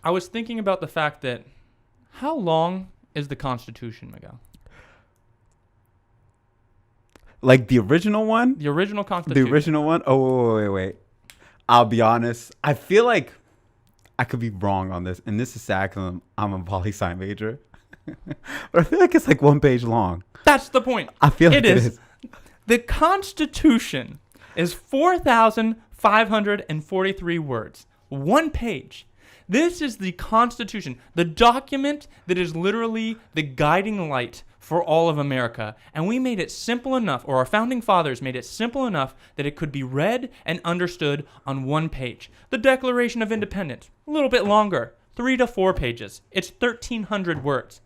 I was thinking about the fact that how long is the Constitution, Miguel? Like the original one? The original Constitution. The original one? Oh, wait. I'll be honest. I feel like I could be wrong on this. And this is sad because I'm a poli-sci major. But I feel like it's like 1 page long. That's the point. I feel like it is. The Constitution is 4,543 words. 1 page. This is the Constitution, the document that is literally the guiding light for all of America. And we made it simple enough, or our founding fathers made it simple enough that it could be read and understood on 1 page. The Declaration of Independence, a little bit longer, 3 to 4 pages. It's 1,300 words.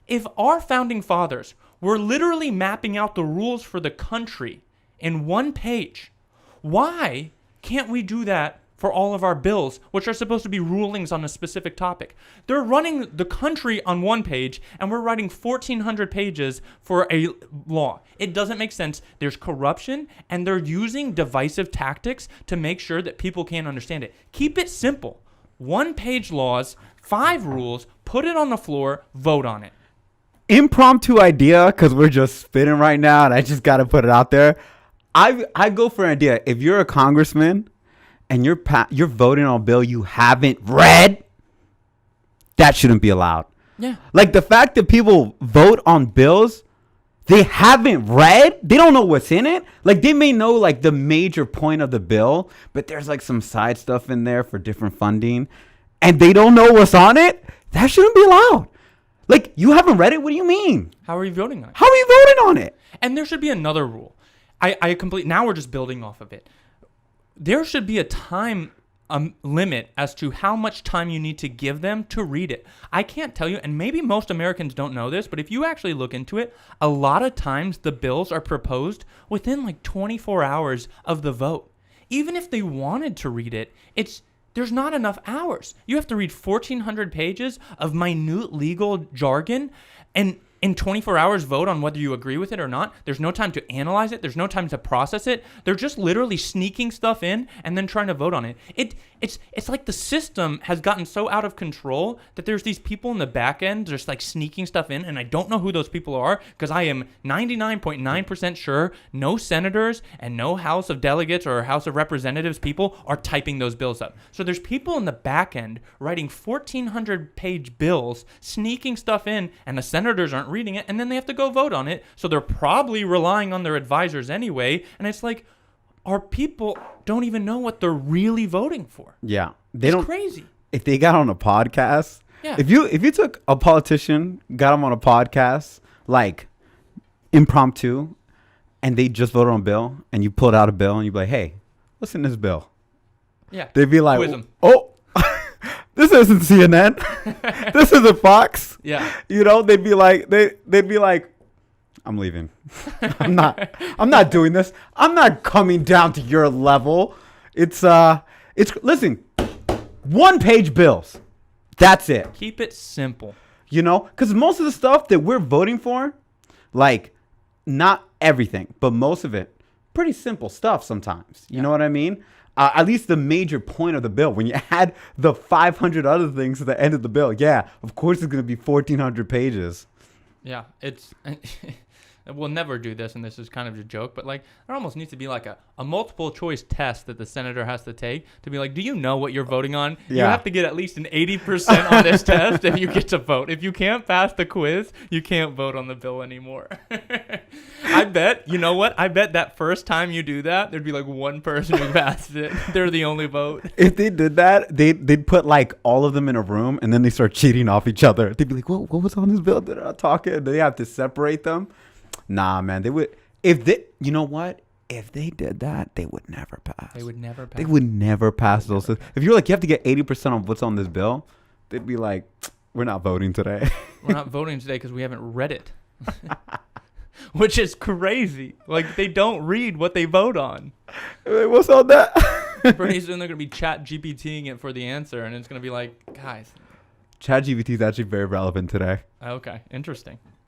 If our founding fathers were literally mapping out the rules for the country in 1 page, why can't we do that for all of our bills, which are supposed to be rulings on a specific topic? They're running the country on 1 page, and we're writing 1,400 pages for a law. It doesn't make sense. There's corruption, and they're using divisive tactics to make sure that people can't understand it. Keep it simple. 1 page laws, 5 rules, put it on the floor, vote on it. Impromptu idea, because we're just spitting right now, and I just got to put it out there. I go for an idea. If you're a congressman and you're voting on a bill you haven't read, that shouldn't be allowed. Yeah. Like the fact that people vote on bills they haven't read, they don't know what's in it. Like they may know like the major point of the bill, but there's like some side stuff in there for different funding, and they don't know what's on it. That shouldn't be allowed. Like, you haven't read it? What do you mean? How are you voting on it? How are you voting on it? And there should be another rule. Now we're just building off of it. There should be a time limit as to how much time you need to give them to read it. I can't tell you, and maybe most Americans don't know this, but if you actually look into it, a lot of times the bills are proposed within like 24 hours of the vote. Even if they wanted to read it, there's not enough hours. You have to read 1,400 pages of minute legal jargon and in 24 hours vote on whether you agree with it or not. There's no time to analyze it. There's no time to process it. They're just literally sneaking stuff in and then trying to vote on it. It's like the system has gotten so out of control that there's these people in the back end just like sneaking stuff in, and I don't know who those people are because I am 99.9% sure no senators and no House of Delegates or House of Representatives people are typing those bills up. So there's people in the back end writing 1,400 page bills, sneaking stuff in, and the senators aren't reading it, and then they have to go vote on it. So they're probably relying on their advisors anyway, and it's like our people don't even know what they're really voting for. Yeah, it's crazy. If they got on a podcast, yeah. If you took a politician, got them on a podcast, like impromptu, and they just voted on a bill, and you pulled out a bill, and you be like, "Hey, what's in this bill?" Yeah, they'd be like, Quiz 'em. "Oh." This isn't CNN. This isn't Fox. Yeah. You know, they'd be like, I'm leaving. I'm not doing this. I'm not coming down to your level. Listen, 1 page bills. That's it. Keep it simple. You know, because most of the stuff that we're voting for, like, not everything, but most of it, pretty simple stuff sometimes. You know what I mean? At least the major point of the bill. When you add the 500 other things to the end of the bill, yeah, of course it's going to be 1,400 pages. Yeah, we'll never do this, and this is kind of a joke, but like there almost needs to be like a multiple choice test that the senator has to take to be like, do you know what you're voting on? Yeah. You have to get at least an 80% on this test if you get to vote. If you can't pass the quiz, you can't vote on the bill anymore. I bet that first time you do that, there'd be like one person who passed it. They're the only vote. If they did that, they'd put like all of them in a room, and then they start cheating off each other. They'd be like, what was on this bill? They're not talking. They have to separate them. Nah, man, they would. You know what? If they did that, they would never pass. They would never pass those. If you're like, you have to get 80% of what's on this bill, they'd be like, we're not voting today. We're not voting today because we haven't read it. Which is crazy. Like, they don't read what they vote on. What's on that? Pretty soon they're going to be chat GPTing it for the answer, and it's going to be like, guys. Chat GPT is actually very relevant today. Okay, interesting.